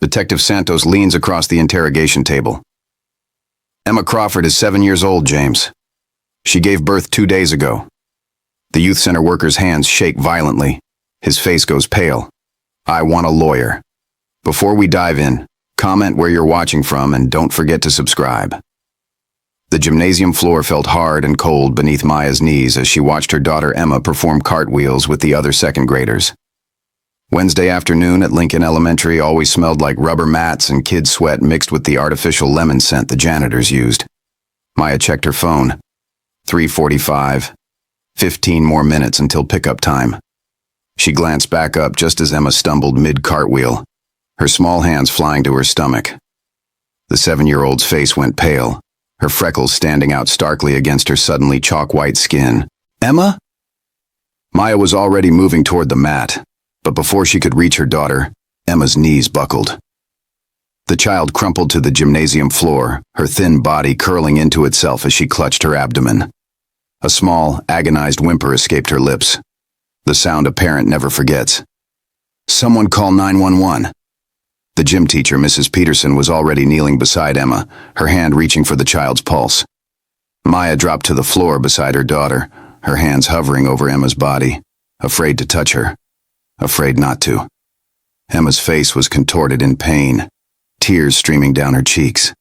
Detective Santos leans across the interrogation table. Emma Crawford is 7 years old, James. She gave birth 2 days ago. The youth center worker's hands shake violently. His face goes pale. I want a lawyer. Before we dive in, comment where you're watching from and don't forget to subscribe. The gymnasium floor felt hard and cold beneath Maya's knees as she watched her daughter Emma perform cartwheels with the other second graders. Wednesday afternoon at Lincoln Elementary always smelled like rubber mats and kid sweat mixed with the artificial lemon scent the janitors used. Maya checked her phone. 3:45. 15 more minutes until pickup time. She glanced back up just as Emma stumbled mid-cartwheel, her small hands flying to her stomach. The 7-year-old's face went pale, her freckles standing out starkly against her suddenly chalk-white skin. Emma? Maya was already moving toward the mat, but before she could reach her daughter, Emma's knees buckled. The child crumpled to the gymnasium floor, her thin body curling into itself as she clutched her abdomen. A small, agonized whimper escaped her lips. The sound a parent never forgets. Someone call 911. The gym teacher, Mrs. Peterson, was already kneeling beside Emma, her hand reaching for the child's pulse. Maya dropped to the floor beside her daughter, her hands hovering over Emma's body, afraid to touch her, afraid not to. Emma's face was contorted in pain, tears streaming down her cheeks.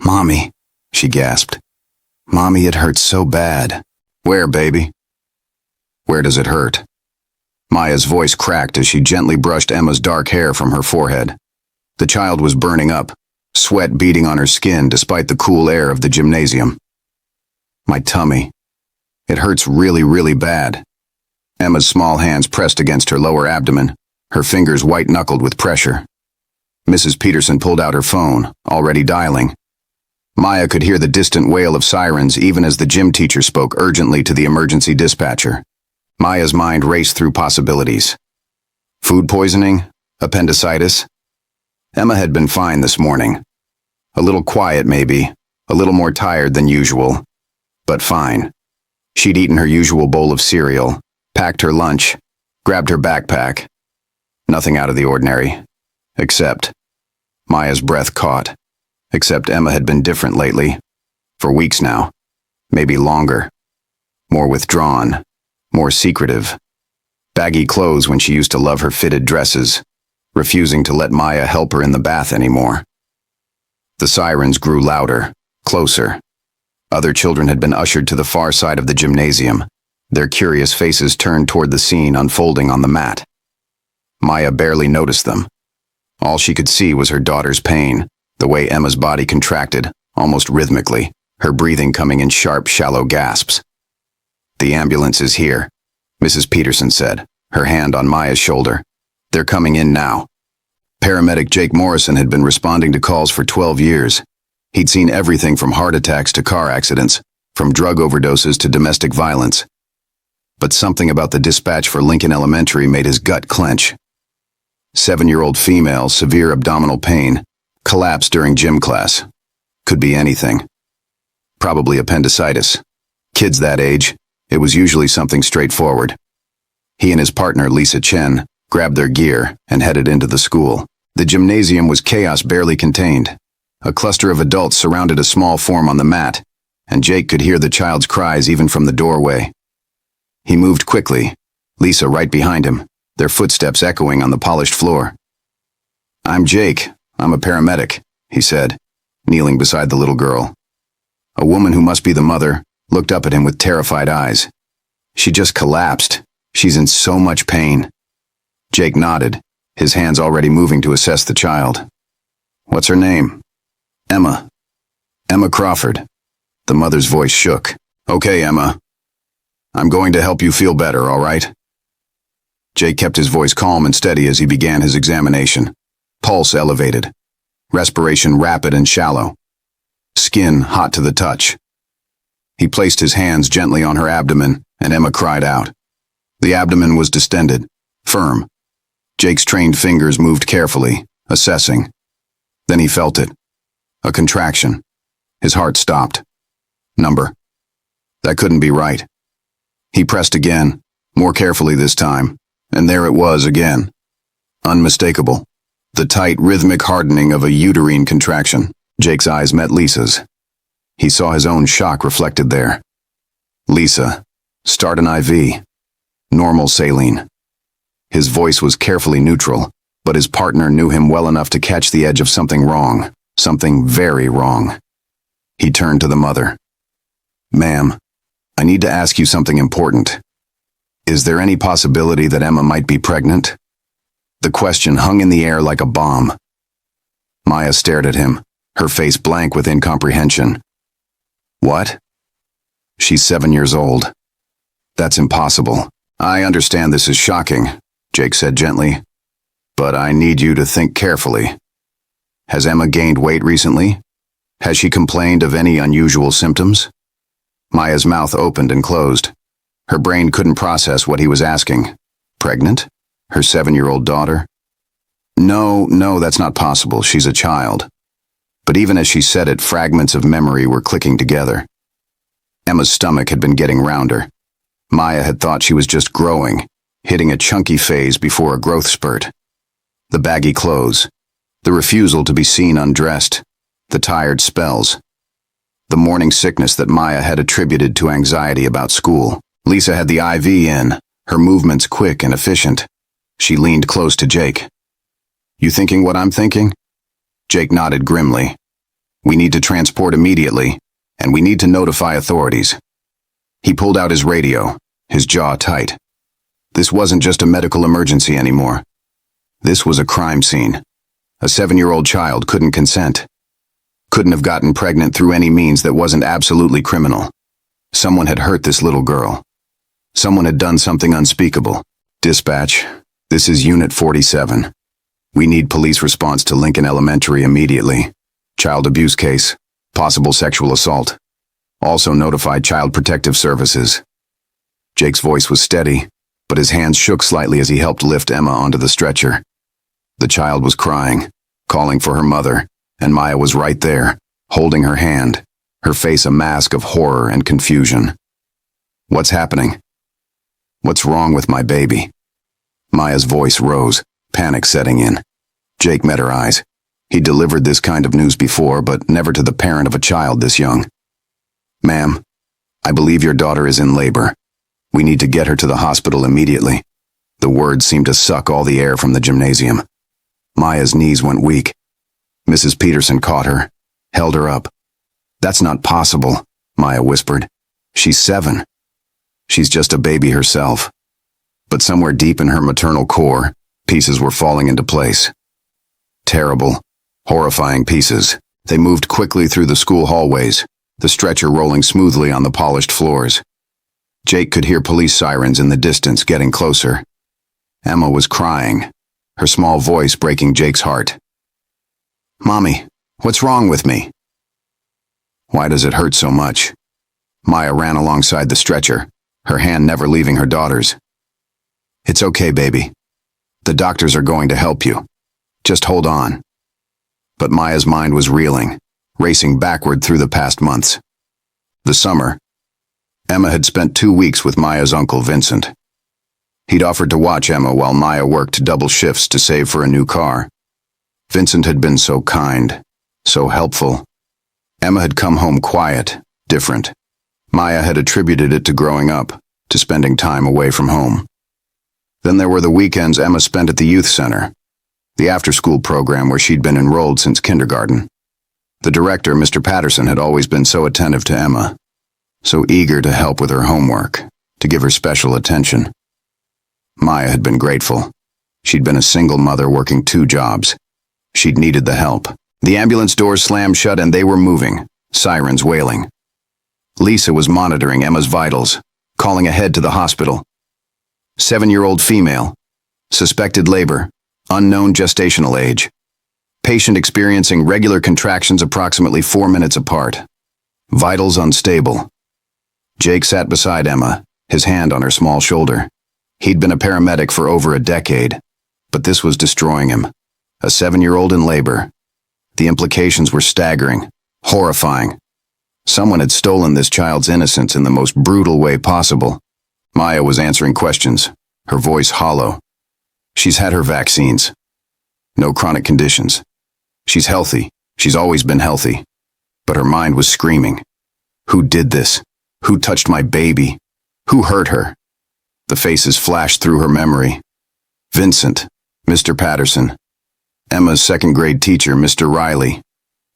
"Mommy," she gasped. "Mommy, it hurts so bad." "Where, baby? Where does it hurt?" Maya's voice cracked as she gently brushed Emma's dark hair from her forehead. The child was burning up, sweat beading on her skin despite the cool air of the gymnasium. "My tummy. It hurts really, really bad." Emma's small hands pressed against her lower abdomen, her fingers white-knuckled with pressure. Mrs. Peterson pulled out her phone, already dialing. Maya could hear the distant wail of sirens even as the gym teacher spoke urgently to the emergency dispatcher. Maya's mind raced through possibilities. Food poisoning? Appendicitis? Emma had been fine this morning. A little quiet, maybe, a little more tired than usual, but fine. She'd eaten her usual bowl of cereal, packed her lunch, grabbed her backpack. Nothing out of the ordinary. Except Maya's breath caught. Except Emma had been different lately. For weeks now. Maybe longer. More withdrawn. More secretive. Baggy clothes when she used to love her fitted dresses. Refusing to let Maya help her in the bath anymore. The sirens grew louder, closer. Other children had been ushered to the far side of the gymnasium, their curious faces turned toward the scene unfolding on the mat. Maya barely noticed them. All she could see was her daughter's pain, the way Emma's body contracted, almost rhythmically, her breathing coming in sharp, shallow gasps. "The ambulance is here," Mrs. Peterson said, her hand on Maya's shoulder. "They're coming in now." Paramedic Jake Morrison had been responding to calls for 12 years. He'd seen everything from heart attacks to car accidents, from drug overdoses to domestic violence. But something about the dispatch for Lincoln Elementary made his gut clench. 7-year-old female, severe abdominal pain, collapsed during gym class. Could be anything. Probably appendicitis. Kids that age, it was usually something straightforward. He and his partner, Lisa Chen, grabbed their gear and headed into the school. The gymnasium was chaos barely contained. A cluster of adults surrounded a small form on the mat, and Jake could hear the child's cries even from the doorway. He moved quickly, Lisa right behind him, their footsteps echoing on the polished floor. "I'm Jake. I'm a paramedic," he said, kneeling beside the little girl. A woman who must be the mother looked up at him with terrified eyes. "She just collapsed. She's in so much pain." Jake nodded, his hands already moving to assess the child. "What's her name?" "Emma. Emma Crawford." The mother's voice shook. "Okay, Emma. I'm going to help you feel better, all right?" Jake kept his voice calm and steady as he began his examination. Pulse elevated. Respiration rapid and shallow. Skin hot to the touch. He placed his hands gently on her abdomen, and Emma cried out. The abdomen was distended, firm. Jake's trained fingers moved carefully, assessing. Then he felt it. A contraction. His heart stopped. Number. That couldn't be right. He pressed again, more carefully this time, and there it was again. Unmistakable. The tight, rhythmic hardening of a uterine contraction. Jake's eyes met Lisa's. He saw his own shock reflected there. Lisa, start an IV. Normal saline. His voice was carefully neutral, but his partner knew him well enough to catch the edge of something wrong, something very wrong. He turned to the mother. Ma'am, I need to ask you something important. Is there any possibility that Emma might be pregnant? The question hung in the air like a bomb. Maya stared at him, her face blank with incomprehension. What? She's 7 years old. That's impossible. I understand this is shocking, Jake said gently, but I need you to think carefully. Has Emma gained weight recently? Has she complained of any unusual symptoms? Maya's mouth opened and closed. Her brain couldn't process what he was asking. Pregnant? Her 7-year-old daughter? No, that's not possible. She's a child. But even as she said it, fragments of memory were clicking together. Emma's stomach had been getting rounder. Maya had thought she was just growing, hitting a chunky phase before a growth spurt. The baggy clothes, the refusal to be seen undressed, the tired spells, the morning sickness that Maya had attributed to anxiety about school. Lisa had the IV in, her movements quick and efficient. She leaned close to Jake. You thinking what I'm thinking? Jake nodded grimly. We need to transport immediately, and we need to notify authorities. He pulled out his radio, his jaw tight. This wasn't just a medical emergency anymore. This was a crime scene. A 7-year-old child couldn't consent. Couldn't have gotten pregnant through any means that wasn't absolutely criminal. Someone had hurt this little girl. Someone had done something unspeakable. Dispatch, this is Unit 47. We need police response to Lincoln Elementary immediately. Child abuse case, possible sexual assault. Also notify Child Protective Services. Jake's voice was steady, but his hands shook slightly as he helped lift Emma onto the stretcher. The child was crying, calling for her mother, and Maya was right there, holding her hand, her face a mask of horror and confusion. What's happening? What's wrong with my baby? Maya's voice rose, panic setting in. Jake met her eyes. He delivered this kind of news before, but never to the parent of a child this young. Ma'am, I believe your daughter is in labor. We need to get her to the hospital immediately. The words seemed to suck all the air from the gymnasium. Maya's knees went weak. Mrs. Peterson caught her, held her up. That's not possible, Maya whispered. She's 7. She's just a baby herself. But somewhere deep in her maternal core, pieces were falling into place. Terrible, horrifying pieces. They moved quickly through the school hallways, the stretcher rolling smoothly on the polished floors. Jake could hear police sirens in the distance getting closer. Emma was crying, her small voice breaking Jake's heart. Mommy, what's wrong with me? Why does it hurt so much? Maya ran alongside the stretcher, her hand never leaving her daughter's. It's okay, baby. The doctors are going to help you. Just hold on. But Maya's mind was reeling, racing backward through the past months. The summer, Emma had spent 2 weeks with Maya's uncle Vincent. He'd offered to watch Emma while Maya worked double shifts to save for a new car. Vincent had been so kind, so helpful. Emma had come home quiet, different. Maya had attributed it to growing up, to spending time away from home. Then there were the weekends Emma spent at the youth center, the after-school program where she'd been enrolled since kindergarten. The director, Mr. Patterson, had always been so attentive to Emma, so eager to help with her homework, to give her special attention. Maya had been grateful. She'd been a single mother working 2 jobs. She'd needed the help. The ambulance doors slammed shut and they were moving, sirens wailing. Lisa was monitoring Emma's vitals, calling ahead to the hospital. 7-year-old female. Suspected labor. Unknown gestational age. Patient experiencing regular contractions approximately 4 minutes apart. Vitals unstable. Jake sat beside Emma, his hand on her small shoulder. He'd been a paramedic for over a decade, but this was destroying him. A 7-year-old in labor. The implications were staggering, horrifying. Someone had stolen this child's innocence in the most brutal way possible. Maya was answering questions, her voice hollow. She's had her vaccines. No chronic conditions. She's healthy. She's always been healthy. But her mind was screaming. Who did this? Who touched my baby? Who hurt her? The faces flashed through her memory. Vincent, Mr. Patterson, Emma's second-grade teacher, Mr. Riley,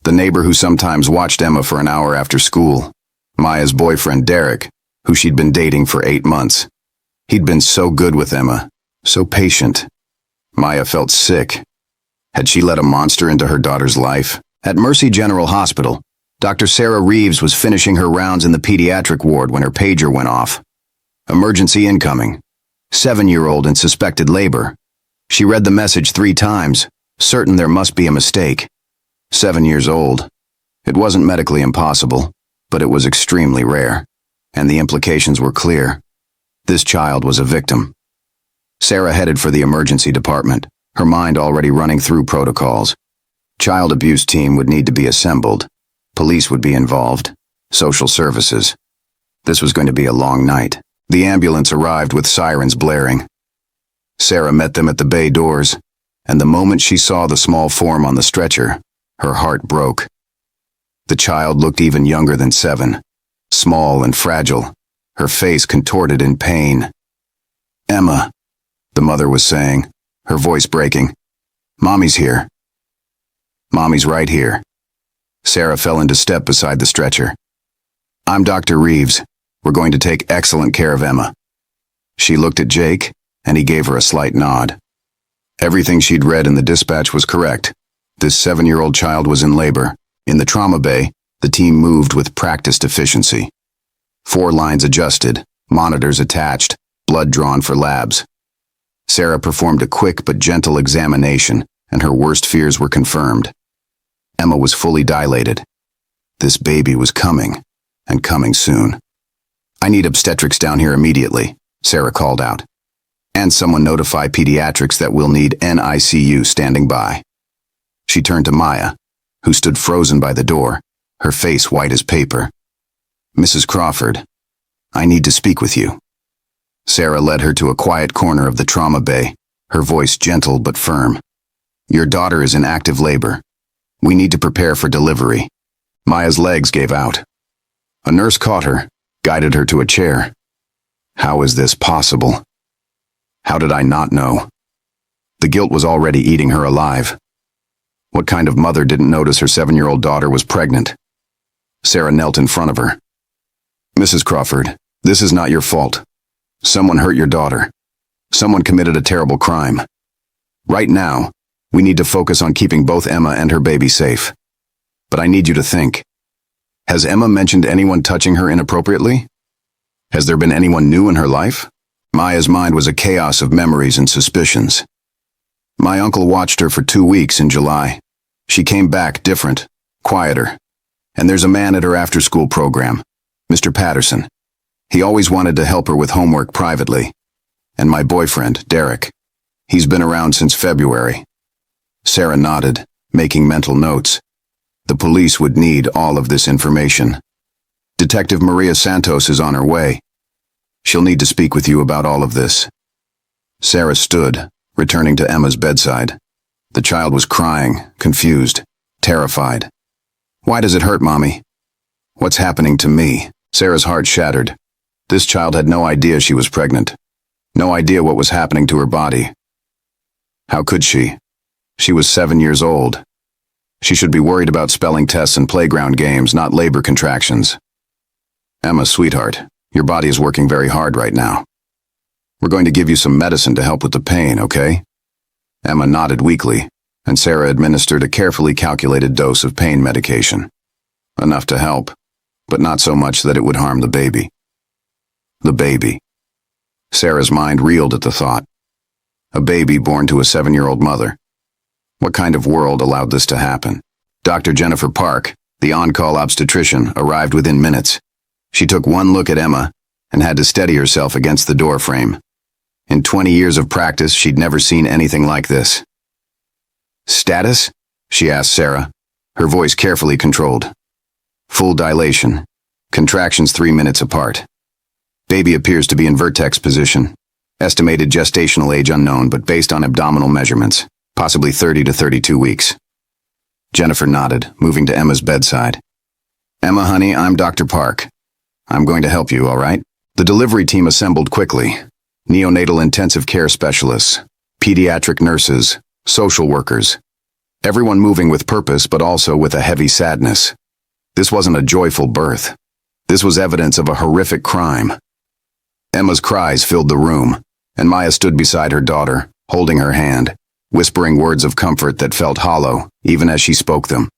the neighbor who sometimes watched Emma for an hour after school, Maya's boyfriend, Derek, who she'd been dating for 8 months. He'd been so good with Emma, so patient. Maya felt sick. Had she let a monster into her daughter's life? At Mercy General Hospital, Dr. Sarah Reeves was finishing her rounds in the pediatric ward when her pager went off. Emergency incoming. 7-year-old in suspected labor. She read the message 3 times, certain there must be a mistake. 7 years old. It wasn't medically impossible, but it was extremely rare, and the implications were clear. This child was a victim. Sarah headed for the emergency department, her mind already running through protocols. Child abuse team would need to be assembled. Police would be involved. Social services. This was going to be a long night. The ambulance arrived with sirens blaring. Sarah met them at the bay doors, and the moment she saw the small form on the stretcher, her heart broke. The child looked even younger than 7, small and fragile, her face contorted in pain. "Emma," the mother was saying, her voice breaking. "Mommy's here." "Mommy's right here." Sarah fell into step beside the stretcher. "I'm Dr. Reeves. We're going to take excellent care of Emma." She looked at Jake, and he gave her a slight nod. Everything she'd read in the dispatch was correct. This 7-year-old child was in labor. In the trauma bay, the team moved with practiced efficiency. 4 lines adjusted, monitors attached, blood drawn for labs. Sarah performed a quick but gentle examination, and her worst fears were confirmed. Emma was fully dilated. This baby was coming, and coming soon. "I need obstetrics down here immediately," Sarah called out. "And someone notify pediatrics that we'll need NICU standing by." She turned to Maya, who stood frozen by the door, her face white as paper. "Mrs. Crawford, I need to speak with you." Sarah led her to a quiet corner of the trauma bay, her voice gentle but firm. "Your daughter is in active labor. We need to prepare for delivery." Maya's legs gave out. A nurse caught her, guided her to a chair. How is this possible? How did I not know? The guilt was already eating her alive. What kind of mother didn't notice her 7-year-old daughter was pregnant? Sarah knelt in front of her. "Mrs. Crawford, this is not your fault. Someone hurt your daughter. Someone committed a terrible crime. Right now, we need to focus on keeping both Emma and her baby safe. But I need you to think. Has Emma mentioned anyone touching her inappropriately? Has there been anyone new in her life?" Maya's mind was a chaos of memories and suspicions. "My uncle watched her for 2 weeks in July. She came back different, quieter. And there's a man at her after-school program, Mr. Patterson. He always wanted to help her with homework privately. And my boyfriend, Derek. He's been around since February." Sarah nodded, making mental notes. The police would need all of this information. "Detective Maria Santos is on her way. She'll need to speak with you about all of this." Sarah stood, returning to Emma's bedside. The child was crying, confused, terrified. "Why does it hurt, Mommy? What's happening to me?" Sarah's heart shattered. This child had no idea she was pregnant. No idea what was happening to her body. How could she? She was 7 years old. She should be worried about spelling tests and playground games, not labor contractions. "Emma, sweetheart, your body is working very hard right now. We're going to give you some medicine to help with the pain, okay?" Emma nodded weakly, and Sarah administered a carefully calculated dose of pain medication. Enough to help, but not so much that it would harm the baby. The baby. Sarah's mind reeled at the thought. A baby born to a 7-year-old mother. What kind of world allowed this to happen? Dr. Jennifer Park, the on-call obstetrician, arrived within minutes. She took one look at Emma and had to steady herself against the door frame. In 20 years of practice, she'd never seen anything like this. "Status?" she asked Sarah, her voice carefully controlled. "Full dilation. Contractions 3 minutes apart. Baby appears to be in vertex position. Estimated gestational age unknown, but based on abdominal measurements, possibly 30 to 32 weeks. Jennifer nodded, moving to Emma's bedside. Emma, honey, I'm Dr. Park. I'm going to help you, all right? The delivery team assembled quickly. Neonatal intensive care specialists, pediatric nurses, social workers. Everyone moving with purpose, but also with a heavy sadness. This wasn't a joyful birth. This was evidence of a horrific crime. Emma's cries filled the room, and Maya stood beside her daughter, holding her hand, whispering words of comfort that felt hollow, even as she spoke them.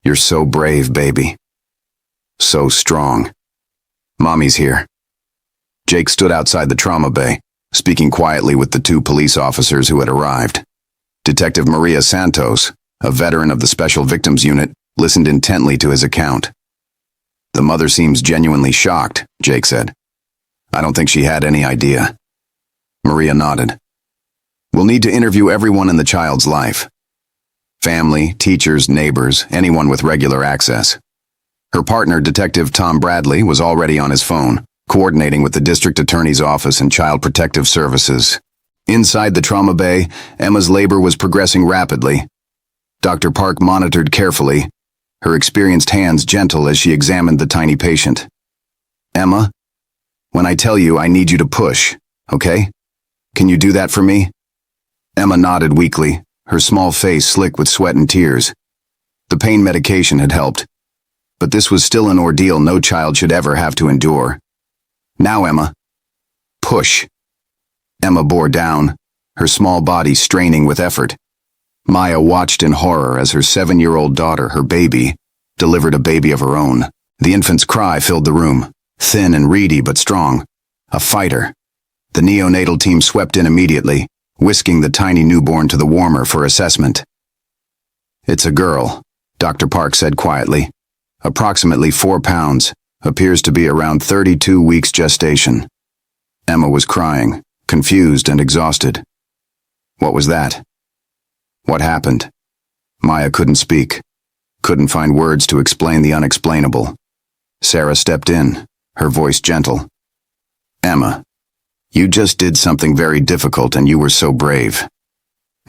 You're so brave, baby. So strong. Mommy's here. Jake stood outside the trauma bay, speaking quietly with the 2 police officers who had arrived. Detective Maria Santos, a veteran of the Special Victims Unit, listened intently to his account. The mother seems genuinely shocked, Jake said. I don't think she had any idea. Maria nodded. We'll need to interview everyone in the child's life. Family, teachers, neighbors, anyone with regular access. Her partner, Detective Tom Bradley, was already on his phone, coordinating with the District Attorney's Office and Child Protective Services. Inside the trauma bay, Emma's labor was progressing rapidly. Dr. Park monitored carefully, her experienced hands gentle as she examined the tiny patient. Emma, when I tell you, I need you to push, okay? Can you do that for me? Emma nodded weakly, her small face slick with sweat and tears. The pain medication had helped, but this was still an ordeal no child should ever have to endure. Now, Emma. Push. Emma bore down, her small body straining with effort. Maya watched in horror as her 7-year-old daughter, her baby, delivered a baby of her own. The infant's cry filled the room, thin and reedy but strong. A fighter. The neonatal team swept in immediately, whisking the tiny newborn to the warmer for assessment. It's a girl, Dr. Park said quietly. Approximately 4 pounds, appears to be around 32 weeks gestation. Emma was crying, confused and exhausted. What was that? What happened? Maya couldn't speak, couldn't find words to explain the unexplainable. Sarah stepped in, her voice gentle. Emma, you just did something very difficult and you were so brave.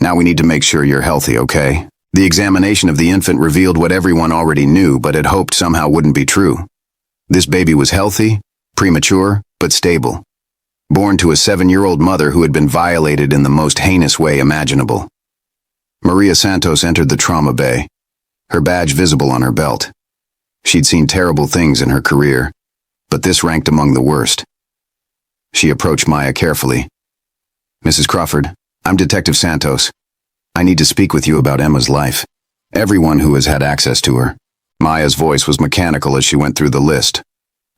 Now we need to make sure you're healthy, okay? The examination of the infant revealed what everyone already knew but had hoped somehow wouldn't be true. This baby was healthy, premature, but stable. Born to a 7-year-old mother who had been violated in the most heinous way imaginable. Maria Santos entered the trauma bay, her badge visible on her belt. She'd seen terrible things in her career, but this ranked among the worst. She approached Maya carefully. Mrs. Crawford, I'm Detective Santos. I need to speak with you about Emma's life. Everyone who has had access to her. Maya's voice was mechanical as she went through the list.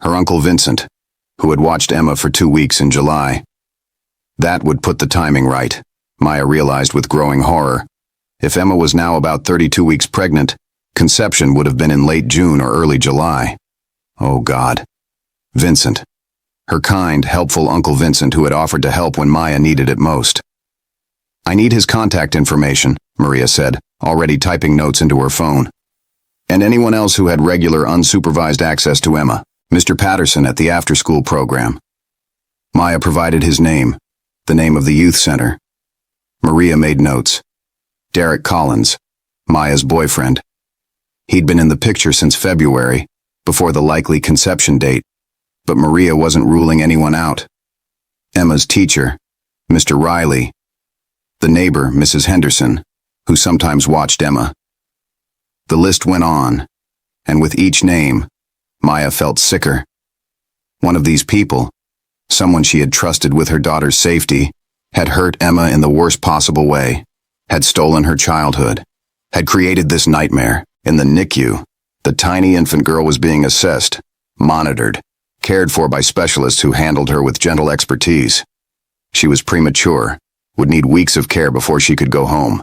Her uncle Vincent, who had watched Emma for 2 weeks in July. That would put the timing right, Maya realized with growing horror. If Emma was now about 32 weeks pregnant, conception would have been in late June or early July. Oh God. Vincent. Her kind, helpful Uncle Vincent who had offered to help when Maya needed it most. I need his contact information, Maria said, already typing notes into her phone. And anyone else who had regular unsupervised access to Emma, Mr. Patterson at the after-school program. Maya provided his name, the name of the youth center. Maria made notes. Derek Collins, Maya's boyfriend. He'd been in the picture since February, before the likely conception date, but Maria wasn't ruling anyone out. Emma's teacher, Mr. Riley. The neighbor, Mrs. Henderson, who sometimes watched Emma. The list went on, and with each name, Maya felt sicker. One of these people, someone she had trusted with her daughter's safety, had hurt Emma in the worst possible way, had stolen her childhood, had created this nightmare. In the NICU, the tiny infant girl was being assessed, monitored, cared for by specialists who handled her with gentle expertise. She was premature, would need weeks of care before she could go home.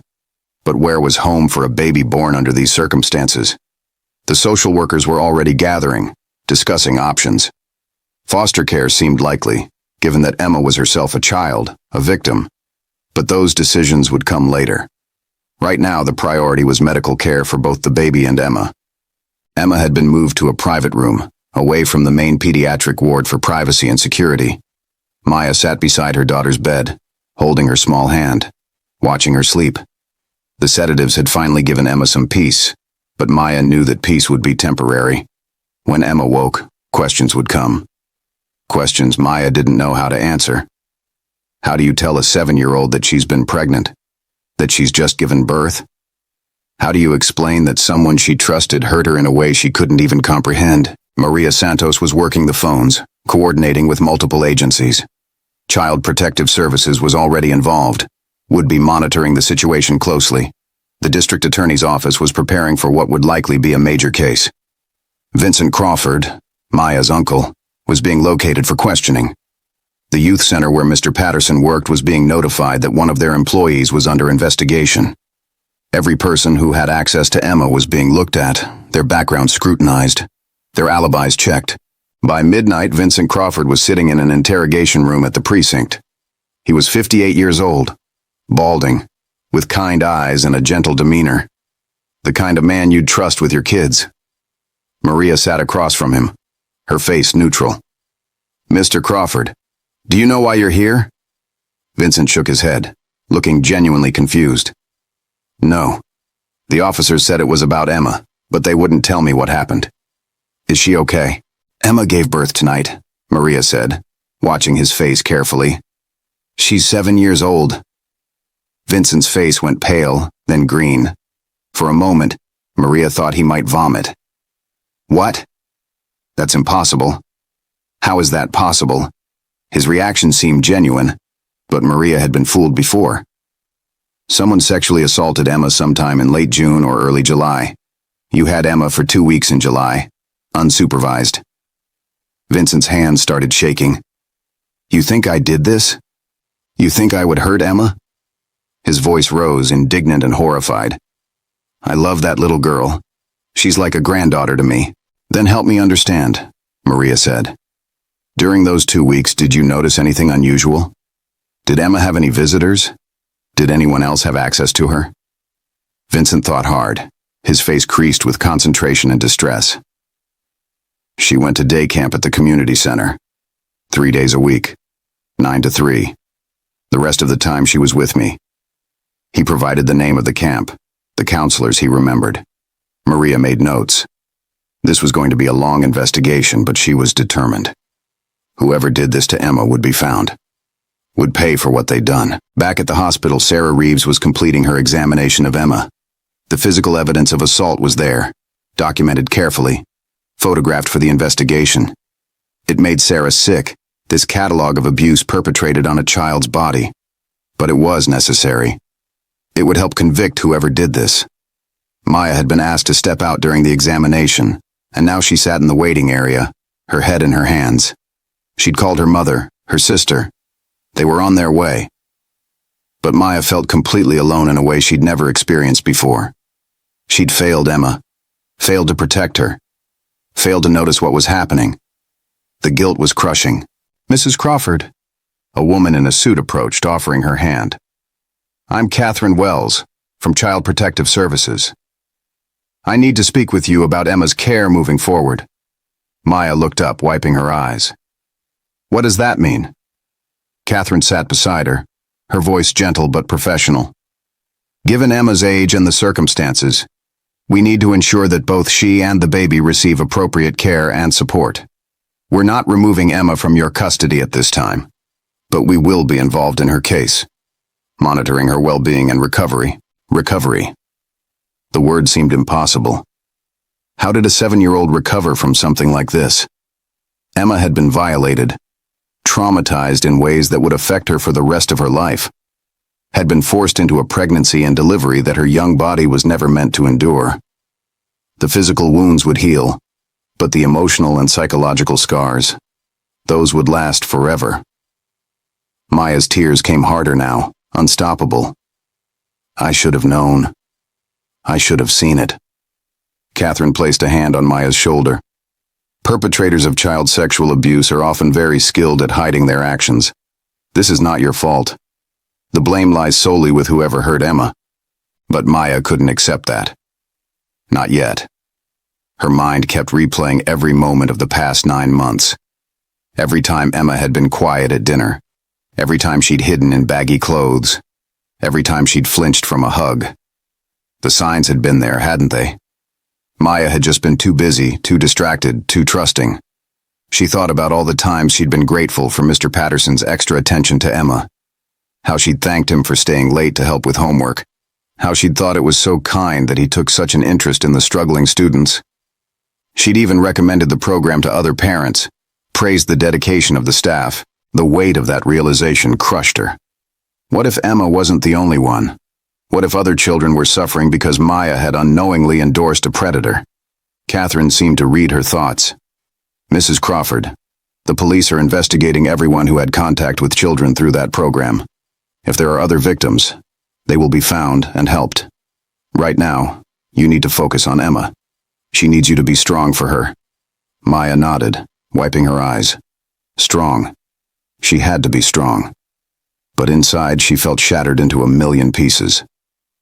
But where was home for a baby born under these circumstances? The social workers were already gathering, discussing options. Foster care seemed likely, given that Emma was herself a child, a victim. But those decisions would come later. Right now, the priority was medical care for both the baby and Emma. Emma had been moved to a private room, away from the main pediatric ward for privacy and security. Maya sat beside her daughter's bed, holding her small hand, watching her sleep. The sedatives had finally given Emma some peace, but Maya knew that peace would be temporary. When Emma woke, questions would come. Questions Maya didn't know how to answer. How do you tell a 7-year-old that she's been pregnant? That she's just given birth? How do you explain that someone she trusted hurt her in a way she couldn't even comprehend? Maria Santos was working the phones, coordinating with multiple agencies. Child Protective Services was already involved, would be monitoring the situation closely. The district attorney's office was preparing for what would likely be a major case. Vincent Crawford, Maya's uncle, was being located for questioning. The youth center where Mr. Patterson worked was being notified that one of their employees was under investigation. Every person who had access to Emma was being looked at, their background scrutinized, their alibis checked. By midnight, Vincent Crawford was sitting in an interrogation room at the precinct. He was 58 years old, balding, with kind eyes and a gentle demeanor. The kind of man you'd trust with your kids. Maria sat across from him, her face neutral. "Mr. Crawford, do you know why you're here?" Vincent shook his head, looking genuinely confused. "No. The officers said it was about Emma, but they wouldn't tell me what happened." "Is she okay?" "Emma gave birth tonight," Maria said, watching his face carefully. "She's 7 years old." Vincent's face went pale, then green. For a moment, Maria thought he might vomit. "What? That's impossible. How is that possible?" His reaction seemed genuine, but Maria had been fooled before. "Someone sexually assaulted Emma sometime in late June or early July. You had Emma for 2 weeks in July, unsupervised." Vincent's hands started shaking. "You think I did this? You think I would hurt Emma?" His voice rose, indignant and horrified. "I love that little girl. She's like a granddaughter to me." "Then help me understand," Maria said. "During those 2 weeks, did you notice anything unusual? Did Emma have any visitors? Did anyone else have access to her?" Vincent thought hard, his face creased with concentration and distress. "She went to day camp at the community center. 3 days a week, 9 to 3. The rest of the time she was with me." He provided the name of the camp, the counselors he remembered. Maria made notes. This was going to be a long investigation, but she was determined. Whoever did this to Emma would be found. Would pay for what they'd done. Back at the hospital, Sarah Reeves was completing her examination of Emma. The physical evidence of assault was there, documented carefully, photographed for the investigation. It made Sarah sick, this catalog of abuse perpetrated on a child's body. But it was necessary. It would help convict whoever did this. Maya had been asked to step out during the examination, and now she sat in the waiting area, her head in her hands. She'd called her mother, her sister. They were on their way. But Maya felt completely alone in a way she'd never experienced before. She'd failed Emma, failed to protect her, failed to notice what was happening. The guilt was crushing. "Mrs. Crawford," a woman in a suit approached, offering her hand. "I'm Catherine Wells, from Child Protective Services. I need to speak with you about Emma's care moving forward." Maya looked up, wiping her eyes. "What does that mean?" Catherine sat beside her, her voice gentle but professional. "Given Emma's age and the circumstances, we need to ensure that both she and the baby receive appropriate care and support. We're not removing Emma from your custody at this time, but we will be involved in her case, monitoring her well-being and recovery." Recovery. The word seemed impossible. How did a 7-year-old recover from something like this? Emma had been violated, traumatized in ways that would affect her for the rest of her life, had been forced into a pregnancy and delivery that her young body was never meant to endure. The physical wounds would heal, but the emotional and psychological scars, those would last forever. Maya's tears came harder now, unstoppable. "I should have known. I should have seen it." Catherine placed a hand on Maya's shoulder. Perpetrators of child sexual abuse are often very skilled at hiding their actions. This is not your fault. The blame lies solely with whoever hurt Emma. But Maya couldn't accept that. Not yet. Her mind kept replaying every moment of the past 9 months. Every time Emma had been quiet at dinner. Every time she'd hidden in baggy clothes. every time she'd flinched from a hug. The signs had been there, hadn't they? Maya had just been too busy, too distracted, too trusting. She thought about all the times she'd been grateful for Mr. Patterson's extra attention to Emma. How she'd thanked him for staying late to help with homework. How she'd thought it was so kind that he took such an interest in the struggling students. She'd even recommended the program to other parents, praised the dedication of the staff. The weight of that realization crushed her. What if Emma wasn't the only one? What if other children were suffering because Maya had unknowingly endorsed a predator? Catherine seemed to read her thoughts. Mrs. Crawford, the police are investigating everyone who had contact with children through that program. If there are other victims, they will be found and helped. Right now, you need to focus on Emma. She needs you to be strong for her. Maya nodded, wiping her eyes. Strong. She had to be strong. But inside, she felt shattered into a million pieces.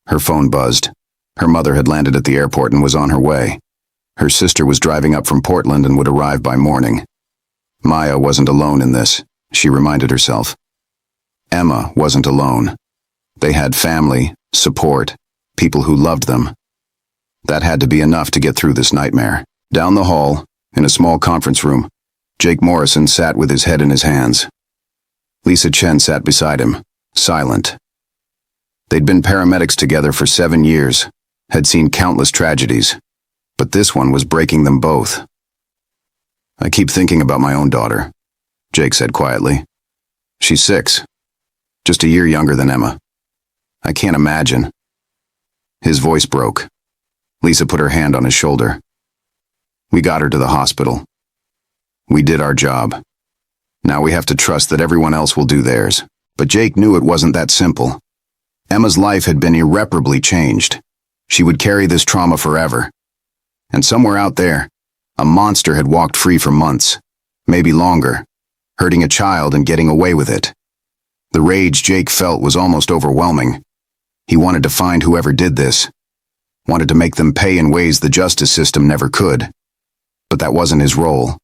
Her phone buzzed. Her mother had landed at the airport and was on her way. Her sister was driving up from Portland and would arrive by morning. Maya wasn't alone in this, she reminded herself. Emma wasn't alone. They had family, support, people who loved them. That had to be enough to get through this nightmare. Down the hall, in a small conference room, Jake Morrison sat with his head in his hands. Lisa Chen sat beside him, silent. They'd been paramedics together for 7 years, had seen countless tragedies, but this one was breaking them both. I keep thinking about my own daughter, Jake said quietly. She's 6, just a year younger than Emma. I can't imagine. His voice broke. Lisa put her hand on his shoulder. We got her to the hospital. We did our job. Now we have to trust that everyone else will do theirs. But Jake knew it wasn't that simple. Emma's life had been irreparably changed. She would carry this trauma forever. And somewhere out there, a monster had walked free for months, maybe longer, hurting a child and getting away with it. The rage Jake felt was almost overwhelming. He wanted to find whoever did this, wanted to make them pay in ways the justice system never could. But that wasn't his role.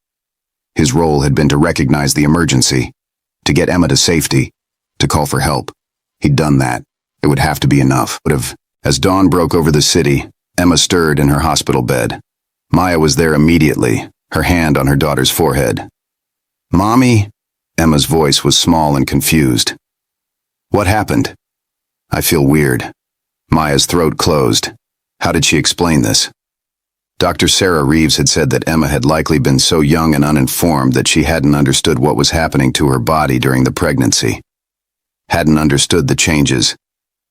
His role had been to recognize the emergency, to get Emma to safety, to call for help. He'd done that. It would have to be enough. As dawn broke over the city, Emma stirred in her hospital bed. Maya was there immediately, her hand on her daughter's forehead. Mommy? Emma's voice was small and confused. What happened? I feel weird. Maya's throat closed. How did she explain this? Dr. Sarah Reeves had said that Emma had likely been so young and uninformed that she hadn't understood what was happening to her body during the pregnancy. Hadn't understood the changes,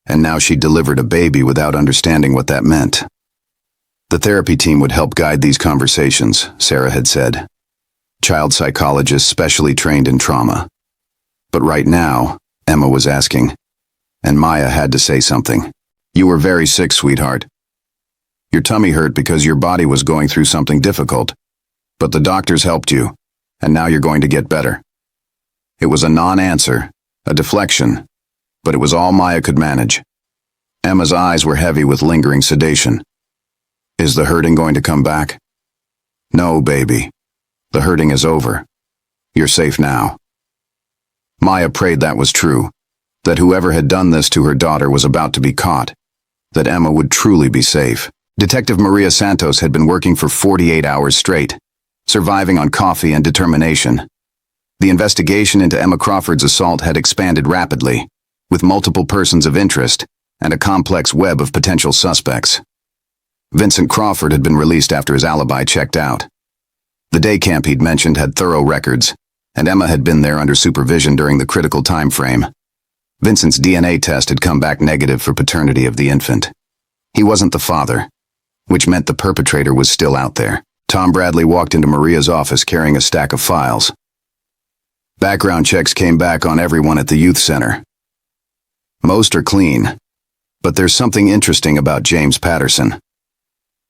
and now she delivered a baby without understanding what that meant. The therapy team would help guide these conversations, Sarah had said. Child psychologists specially trained in trauma. But right now, Emma was asking, and Maya had to say something. You were very sick, sweetheart. Your tummy hurt because your body was going through something difficult, but the doctors helped you, and now you're going to get better. It was a non-answer, a deflection, but it was all Maya could manage. Emma's eyes were heavy with lingering sedation. Is the hurting going to come back? No, baby. The hurting is over. You're safe now. Maya prayed that was true, that whoever had done this to her daughter was about to be caught, that Emma would truly be safe. Detective Maria Santos had been working for 48 hours straight, surviving on coffee and determination. The investigation into Emma Crawford's assault had expanded rapidly, with multiple persons of interest and a complex web of potential suspects. Vincent Crawford had been released after his alibi checked out. The day camp he'd mentioned had thorough records, and Emma had been there under supervision during the critical time frame. Vincent's DNA test had come back negative for paternity of the infant. He wasn't the father, which meant the perpetrator was still out there. Tom Bradley walked into Maria's office carrying a stack of files. Background checks came back on everyone at the youth center. Most are clean, but there's something interesting about James Patterson.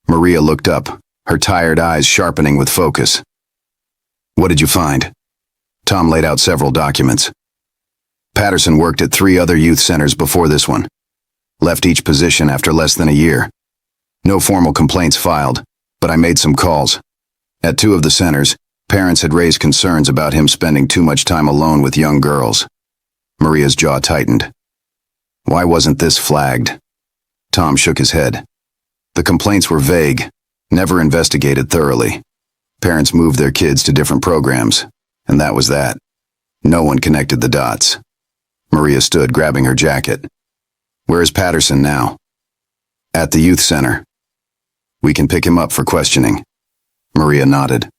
Maria looked up, her tired eyes sharpening with focus. What did you find? Tom laid out several documents. Patterson worked at 3 other youth centers before this one. Left each position after less than a year. No formal complaints filed, but I made some calls. At 2 of the centers, parents had raised concerns about him spending too much time alone with young girls. Maria's jaw tightened. Why wasn't this flagged? Tom shook his head. The complaints were vague, never investigated thoroughly. Parents moved their kids to different programs, and that was that. No one connected the dots. Maria stood, grabbing her jacket. Where is Patterson now? At the youth center. We can pick him up for questioning. Maria nodded.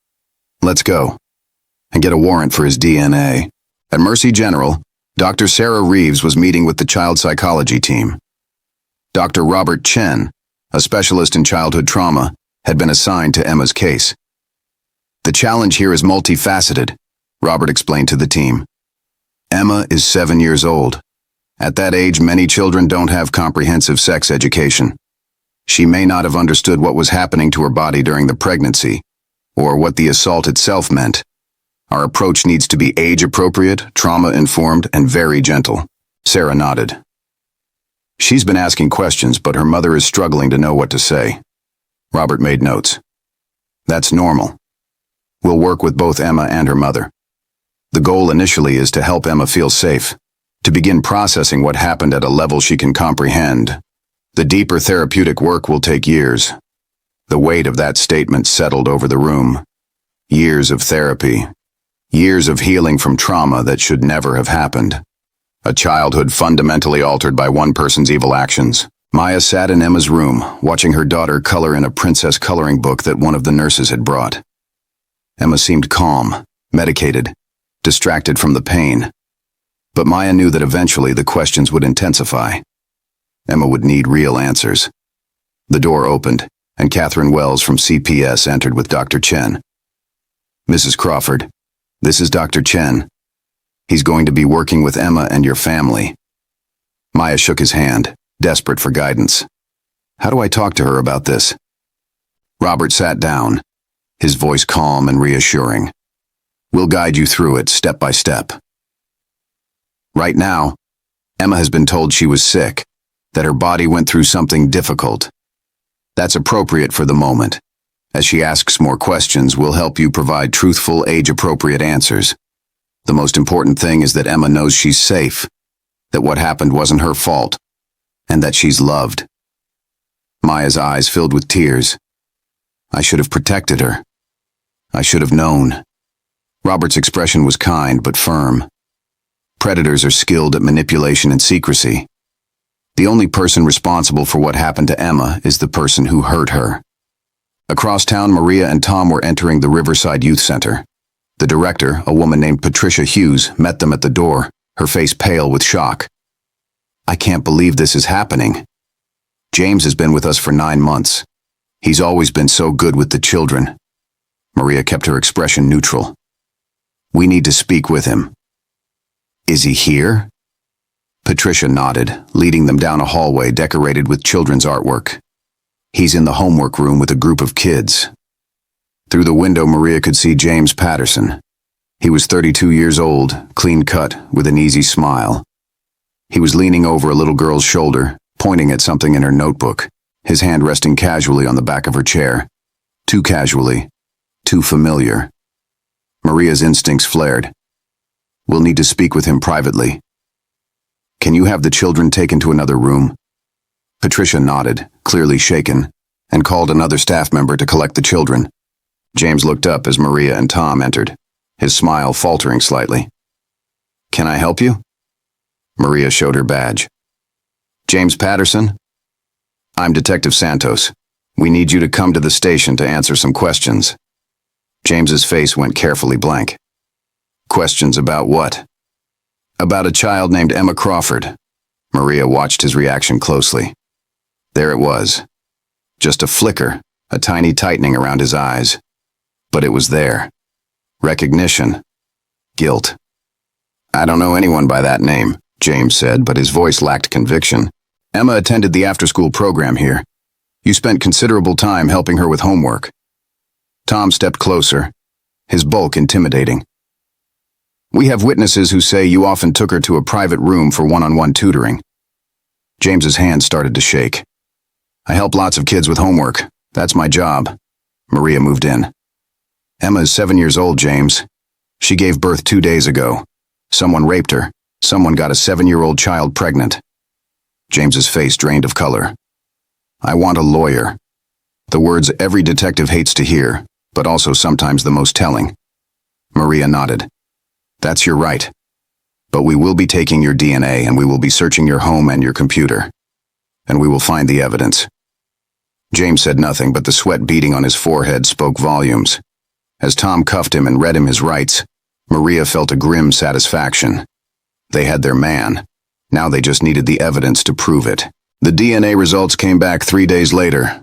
Let's go. And get a warrant for his DNA. At Mercy General, Dr. Sarah Reeves was meeting with the child psychology team. Dr. Robert Chen, a specialist in childhood trauma, had been assigned to Emma's case. The challenge here is multifaceted, Robert explained to the team. Emma is 7 years old. At that age, many children don't have comprehensive sex education. She may not have understood what was happening to her body during the pregnancy, or what the assault itself meant. Our approach needs to be age-appropriate, trauma-informed, and very gentle. Sarah nodded. She's been asking questions, but her mother is struggling to know what to say. Robert made notes. That's normal. We'll work with both Emma and her mother. The goal initially is to help Emma feel safe, to begin processing what happened at a level she can comprehend. The deeper therapeutic work will take years. The weight of that statement settled over the room. Years of therapy. Years of healing from trauma that should never have happened. A childhood fundamentally altered by one person's evil actions. Maya sat in Emma's room, watching her daughter color in a princess coloring book that one of the nurses had brought. Emma seemed calm, medicated, distracted from the pain. But Maya knew that eventually the questions would intensify. Emma would need real answers. The door opened, and Catherine Wells from CPS entered with Dr. Chen. Mrs. Crawford, this is Dr. Chen. He's going to be working with Emma and your family. Maya shook his hand, desperate for guidance. How do I talk to her about this? Robert sat down, his voice calm and reassuring. We'll guide you through it step by step. Right now, Emma has been told she was sick, that her body went through something difficult. That's appropriate for the moment. As she asks more questions, we'll help you provide truthful, age-appropriate answers. The most important thing is that Emma knows she's safe, that what happened wasn't her fault, and that she's loved. Maya's eyes filled with tears. I should have protected her. I should have known. Robert's expression was kind but firm. Predators are skilled at manipulation and secrecy. The only person responsible for what happened to Emma is the person who hurt her. Across town, Maria and Tom were entering the Riverside Youth Center. The director, a woman named Patricia Hughes, met them at the door, her face pale with shock. I can't believe this is happening. James has been with us for 9 months. He's always been so good with the children. Maria kept her expression neutral. We need to speak with him. Is he here? Patricia nodded, leading them down a hallway decorated with children's artwork. He's in the homework room with a group of kids. Through the window, Maria could see James Patterson. He was 32 years old, clean-cut, with an easy smile. He was leaning over a little girl's shoulder, pointing at something in her notebook, his hand resting casually on the back of her chair. Too casually, too familiar. Maria's instincts flared. We'll need to speak with him privately. Can you have the children taken to another room? Patricia nodded, clearly shaken, and called another staff member to collect the children. James looked up as Maria and Tom entered, his smile faltering slightly. Can I help you? Maria showed her badge. James Patterson? I'm Detective Santos. We need you to come to the station to answer some questions. James's face went carefully blank. Questions about what? About a child named Emma Crawford. Maria watched his reaction closely. There it was. Just a flicker, a tiny tightening around his eyes. But it was there. Recognition. Guilt. I don't know anyone by that name, James said, but his voice lacked conviction. Emma attended the after-school program here. You spent considerable time helping her with homework. Tom stepped closer, his bulk intimidating. We have witnesses who say you often took her to a private room for one-on-one tutoring. James's hand started to shake. I help lots of kids with homework. That's my job. Maria moved in. Emma is 7 years old, James. She gave birth 2 days ago. Someone raped her. Someone got a 7-year-old child pregnant. James's face drained of color. I want a lawyer. The words every detective hates to hear, but also sometimes the most telling. Maria nodded. That's your right. But we will be taking your DNA and we will be searching your home and your computer. And we will find the evidence. James said nothing, but the sweat beading on his forehead spoke volumes. As Tom cuffed him and read him his rights, Maria felt a grim satisfaction. They had their man. Now they just needed the evidence to prove it. The DNA results came back 3 days later.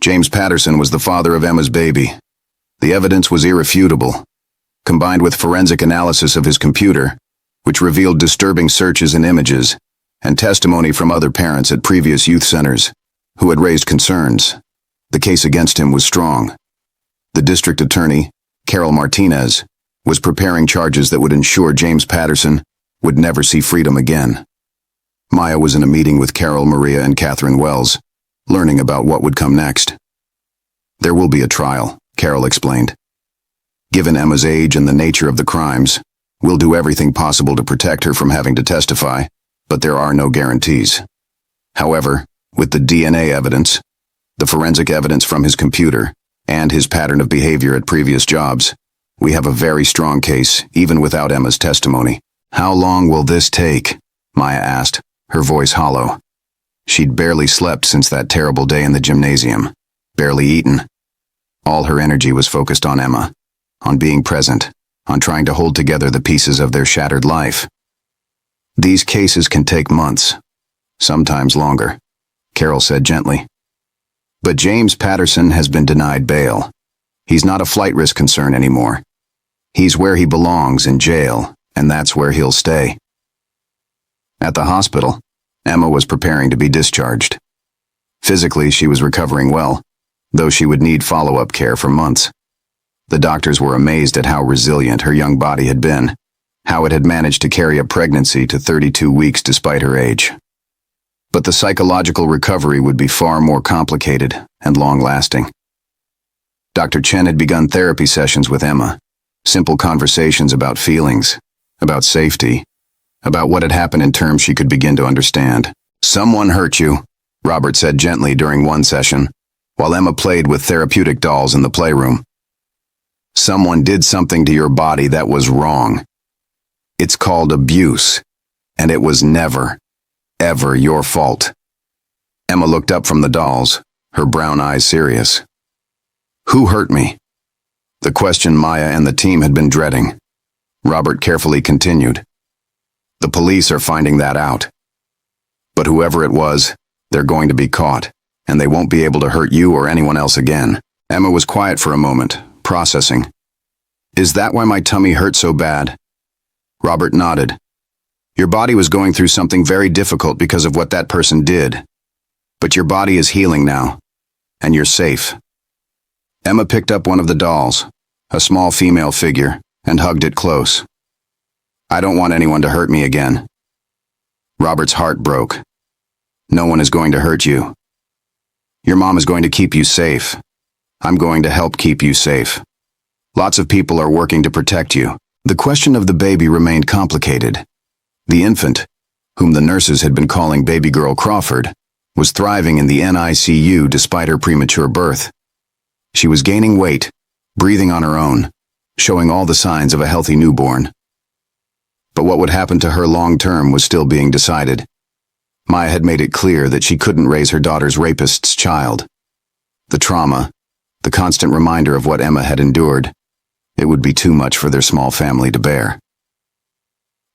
James Patterson was the father of Emma's baby. The evidence was irrefutable. Combined with forensic analysis of his computer, which revealed disturbing searches and images, and testimony from other parents at previous youth centers who had raised concerns, the case against him was strong. The district attorney, Carol Martinez, was preparing charges that would ensure James Patterson would never see freedom again. Maya was in a meeting with Carol, Maria, and Catherine Wells, learning about what would come next. There will be a trial, Carol explained. Given Emma's age and the nature of the crimes, we'll do everything possible to protect her from having to testify, but there are no guarantees. However, with the DNA evidence, the forensic evidence from his computer, and his pattern of behavior at previous jobs, we have a very strong case, even without Emma's testimony. How long will this take? Maya asked, her voice hollow. She'd barely slept since that terrible day in the gymnasium, barely eaten. All her energy was focused on Emma, on being present, on trying to hold together the pieces of their shattered life. These cases can take months, sometimes longer, Carol said gently. But James Patterson has been denied bail. He's not a flight risk concern anymore. He's where he belongs, in jail, and that's where he'll stay. At the hospital, Emma was preparing to be discharged. Physically, she was recovering well, though she would need follow-up care for months. The doctors were amazed at how resilient her young body had been, how it had managed to carry a pregnancy to 32 weeks despite her age. But the psychological recovery would be far more complicated and long-lasting. Dr. Chen had begun therapy sessions with Emma, simple conversations about feelings, about safety, about what had happened in terms she could begin to understand. Someone hurt you, Robert said gently during one session, while Emma played with therapeutic dolls in the playroom. Someone did something to your body that was wrong. It's called abuse, and it was never, ever your fault. Emma looked up from the dolls, her brown eyes serious. Who hurt me? The question Maya and the team had been dreading. Robert carefully continued. The police are finding that out. But whoever it was, they're going to be caught, and they won't be able to hurt you or anyone else again. Emma was quiet for a moment, processing. Is that why my tummy hurt so bad? Robert nodded. Your body was going through something very difficult because of what that person did. But your body is healing now, and you're safe. Emma picked up one of the dolls, a small female figure, and hugged it close. I don't want anyone to hurt me again. Robert's heart broke. No one is going to hurt you. Your mom is going to keep you safe. I'm going to help keep you safe. Lots of people are working to protect you. The question of the baby remained complicated. The infant, whom the nurses had been calling baby girl Crawford, was thriving in the NICU despite her premature birth. She was gaining weight, breathing on her own, showing all the signs of a healthy newborn. But what would happen to her long-term was still being decided. Maya had made it clear that she couldn't raise her daughter's rapist's child. The trauma, the constant reminder of what Emma had endured, it would be too much for their small family to bear.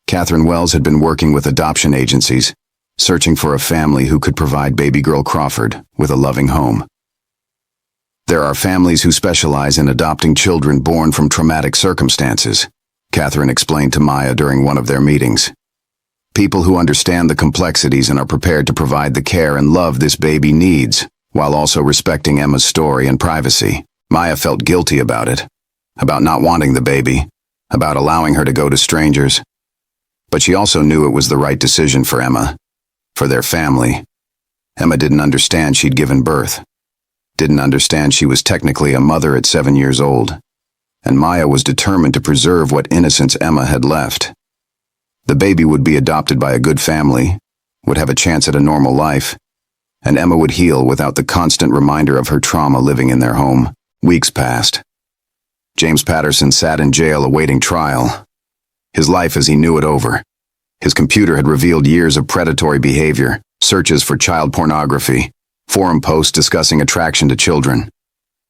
Catherine Wells had been working with adoption agencies, searching for a family who could provide baby girl Crawford with a loving home. There are families who specialize in adopting children born from traumatic circumstances, Catherine explained to Maya during one of their meetings. People who understand the complexities and are prepared to provide the care and love this baby needs, while also respecting Emma's story and privacy. Maya felt guilty about it, about not wanting the baby, about allowing her to go to strangers. But she also knew it was the right decision for Emma, for their family. Emma didn't understand she'd given birth, didn't understand she was technically a mother at 7 years old, and Maya was determined to preserve what innocence Emma had left. The baby would be adopted by a good family, would have a chance at a normal life, and Emma would heal without the constant reminder of her trauma living in their home. Weeks passed. James Patterson sat in jail awaiting trial. His life as he knew it over. His computer had revealed years of predatory behavior, searches for child pornography, forum posts discussing attraction to children.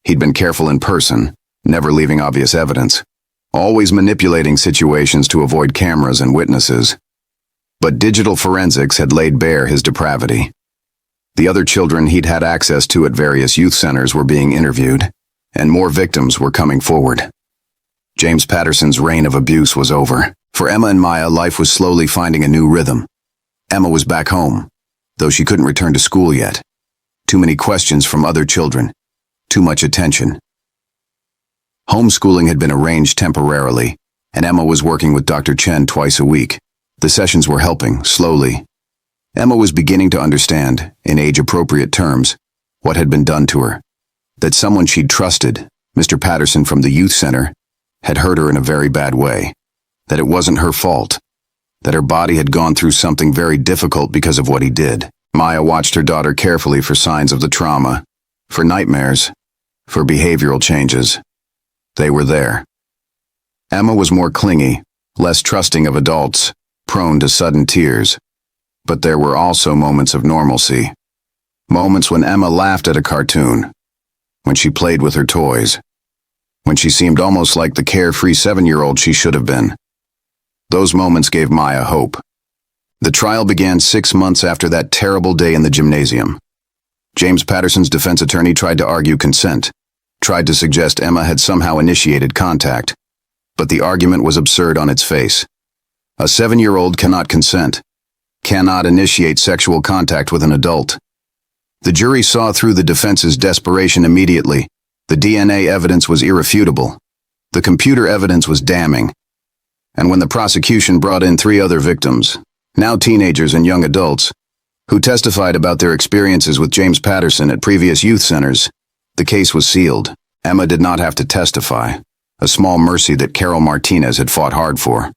He'd been careful in person, never leaving obvious evidence, always manipulating situations to avoid cameras and witnesses. But digital forensics had laid bare his depravity. The other children he'd had access to at various youth centers were being interviewed, and more victims were coming forward. James Patterson's reign of abuse was over. For Emma and Maya, life was slowly finding a new rhythm. Emma was back home, though she couldn't return to school yet. Too many questions from other children. Too much attention. Homeschooling had been arranged temporarily, and Emma was working with Dr. Chen twice a week. The sessions were helping, slowly. Emma was beginning to understand, in age-appropriate terms, what had been done to her. That someone she'd trusted, Mr. Patterson from the youth center, had hurt her in a very bad way. That it wasn't her fault. That her body had gone through something very difficult because of what he did. Maya watched her daughter carefully for signs of the trauma, for nightmares, for behavioral changes. They were there. Emma was more clingy, less trusting of adults, prone to sudden tears. But there were also moments of normalcy. Moments when Emma laughed at a cartoon, when she played with her toys, when she seemed almost like the carefree 7-year-old she should have been. Those moments gave Maya hope. The trial began 6 months after that terrible day in the gymnasium. James Patterson's defense attorney tried to argue consent, tried to suggest Emma had somehow initiated contact. But the argument was absurd on its face. A 7-year-old cannot consent, cannot initiate sexual contact with an adult. The jury saw through the defense's desperation immediately. The DNA evidence was irrefutable. The computer evidence was damning. And when the prosecution brought in 3 other victims, now teenagers and young adults, who testified about their experiences with James Patterson at previous youth centers, the case was sealed. Emma did not have to testify, a small mercy that Carol Martinez had fought hard for.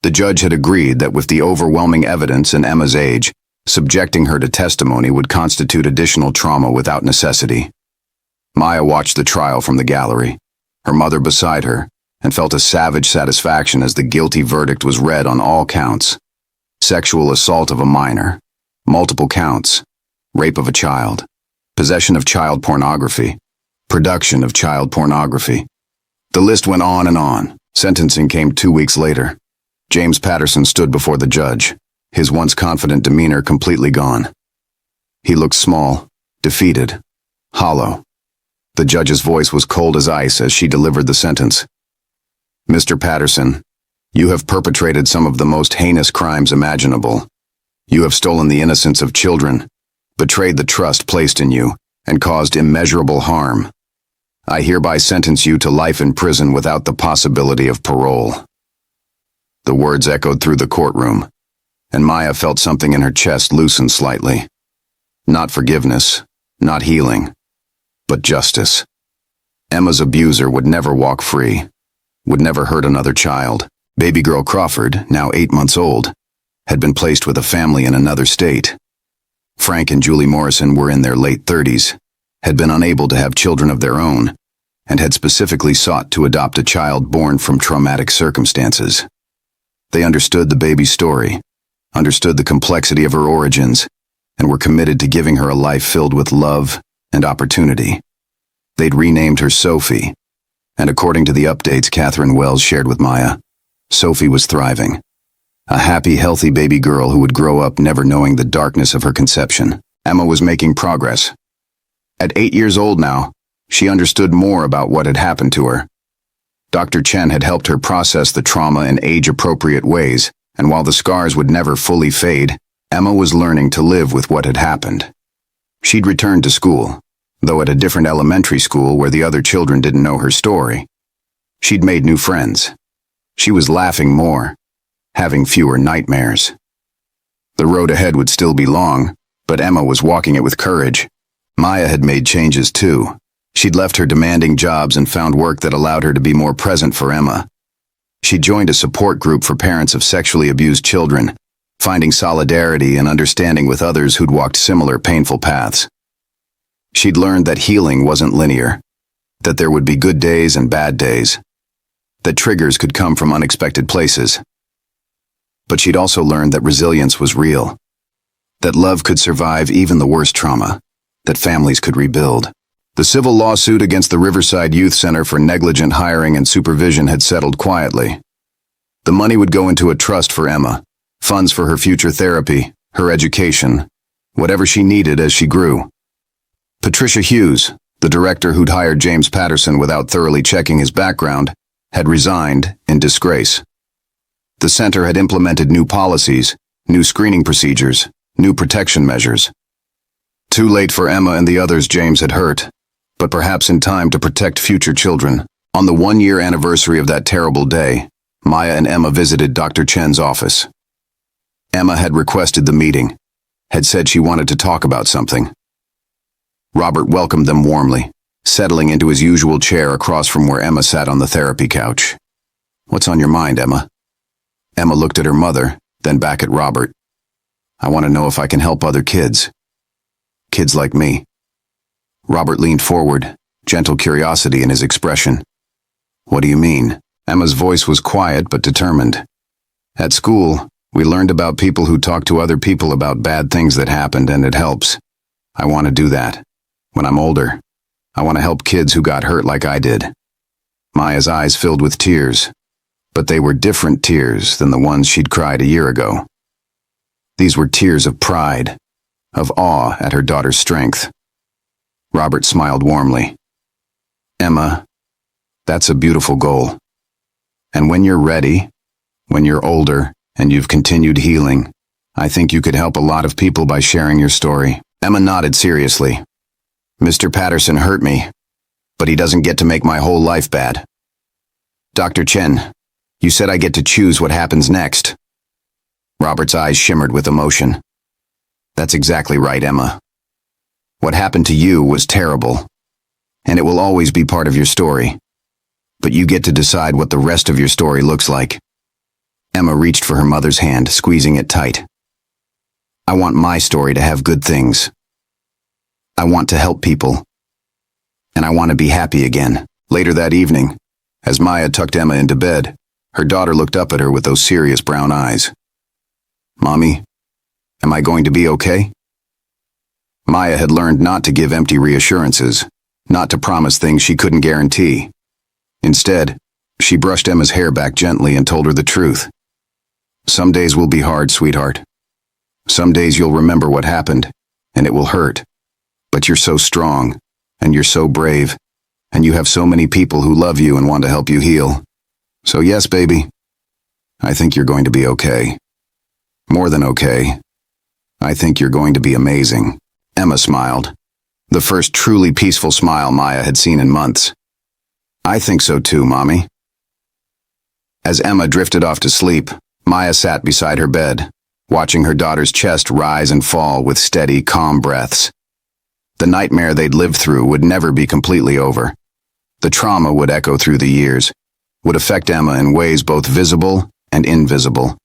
The judge had agreed that with the overwhelming evidence and Emma's age, subjecting her to testimony would constitute additional trauma without necessity. Maya watched the trial from the gallery, her mother beside her, and felt a savage satisfaction as the guilty verdict was read on all counts. Sexual assault of a minor, multiple counts, rape of a child, possession of child pornography, production of child pornography. The list went on and on. Sentencing came 2 weeks later. James Patterson stood before the judge, his once confident demeanor completely gone. He looked small, defeated, hollow. The judge's voice was cold as ice as she delivered the sentence. Mr. Patterson, you have perpetrated some of the most heinous crimes imaginable. You have stolen the innocence of children, betrayed the trust placed in you, and caused immeasurable harm. I hereby sentence you to life in prison without the possibility of parole. The words echoed through the courtroom, and Maya felt something in her chest loosen slightly. Not forgiveness, not healing, but justice. Emma's abuser would never walk free, would never hurt another child. Baby girl Crawford, now 8 months old, had been placed with a family in another state. Frank and Julie Morrison were in their late 30s, had been unable to have children of their own, and had specifically sought to adopt a child born from traumatic circumstances. They understood the baby's story, understood the complexity of her origins, and were committed to giving her a life filled with love and opportunity. They'd renamed her Sophie, and according to the updates Catherine Wells shared with Maya, Sophie was thriving. A happy, healthy baby girl who would grow up never knowing the darkness of her conception. Emma was making progress. At 8 years old now, she understood more about what had happened to her. Dr. Chen had helped her process the trauma in age-appropriate ways, and while the scars would never fully fade, Emma was learning to live with what had happened. She'd returned to school, though at a different elementary school where the other children didn't know her story. She'd made new friends. She was laughing more, having fewer nightmares. The road ahead would still be long, but Emma was walking it with courage. Maya had made changes too. She'd left her demanding jobs and found work that allowed her to be more present for Emma. She joined a support group for parents of sexually abused children, finding solidarity and understanding with others who'd walked similar painful paths. She'd learned that healing wasn't linear, that there would be good days and bad days, that triggers could come from unexpected places. But she'd also learned that resilience was real, that love could survive even the worst trauma, that families could rebuild. The civil lawsuit against the Riverside Youth Center for negligent hiring and supervision had settled quietly. The money would go into a trust for Emma, funds for her future therapy, her education, whatever she needed as she grew. Patricia Hughes, the director who'd hired James Patterson without thoroughly checking his background, had resigned in disgrace. The center had implemented new policies, new screening procedures, new protection measures. Too late for Emma and the others James had hurt, but perhaps in time to protect future children. On the one-year anniversary of that terrible day, Maya and Emma visited Dr. Chen's office. Emma had requested the meeting, had said she wanted to talk about something. Robert welcomed them warmly, settling into his usual chair across from where Emma sat on the therapy couch. "What's on your mind, Emma?" Emma looked at her mother, then back at Robert. "I want to know if I can help other kids. Kids like me." Robert leaned forward, gentle curiosity in his expression. "What do you mean?" Emma's voice was quiet but determined. "At school, we learned about people who talk to other people about bad things that happened, and it helps. I want to do that. When I'm older, I want to help kids who got hurt like I did." Maya's eyes filled with tears, but they were different tears than the ones she'd cried a year ago. These were tears of pride, of awe at her daughter's strength. Robert smiled warmly. "Emma, that's a beautiful goal. And when you're ready, when you're older, and you've continued healing, I think you could help a lot of people by sharing your story." Emma nodded seriously. "Mr. Patterson hurt me, but he doesn't get to make my whole life bad. Dr. Chen, you said I get to choose what happens next." Robert's eyes shimmered with emotion. "That's exactly right, Emma. What happened to you was terrible, and it will always be part of your story. But you get to decide what the rest of your story looks like." Emma reached for her mother's hand, squeezing it tight. "I want my story to have good things. I want to help people. And I want to be happy again." Later that evening, as Maya tucked Emma into bed, her daughter looked up at her with those serious brown eyes. "Mommy, am I going to be okay?" Maya had learned not to give empty reassurances, not to promise things she couldn't guarantee. Instead, she brushed Emma's hair back gently and told her the truth. "Some days will be hard, sweetheart. Some days you'll remember what happened, and it will hurt. But you're so strong, and you're so brave, and you have so many people who love you and want to help you heal. So yes, baby, I think you're going to be okay. More than okay. I think you're going to be amazing." Emma smiled, the first truly peaceful smile Maya had seen in months. "I think so too, Mommy." As Emma drifted off to sleep, Maya sat beside her bed, watching her daughter's chest rise and fall with steady, calm breaths. The nightmare they'd lived through would never be completely over. The trauma would echo through the years, would affect Emma in ways both visible and invisible.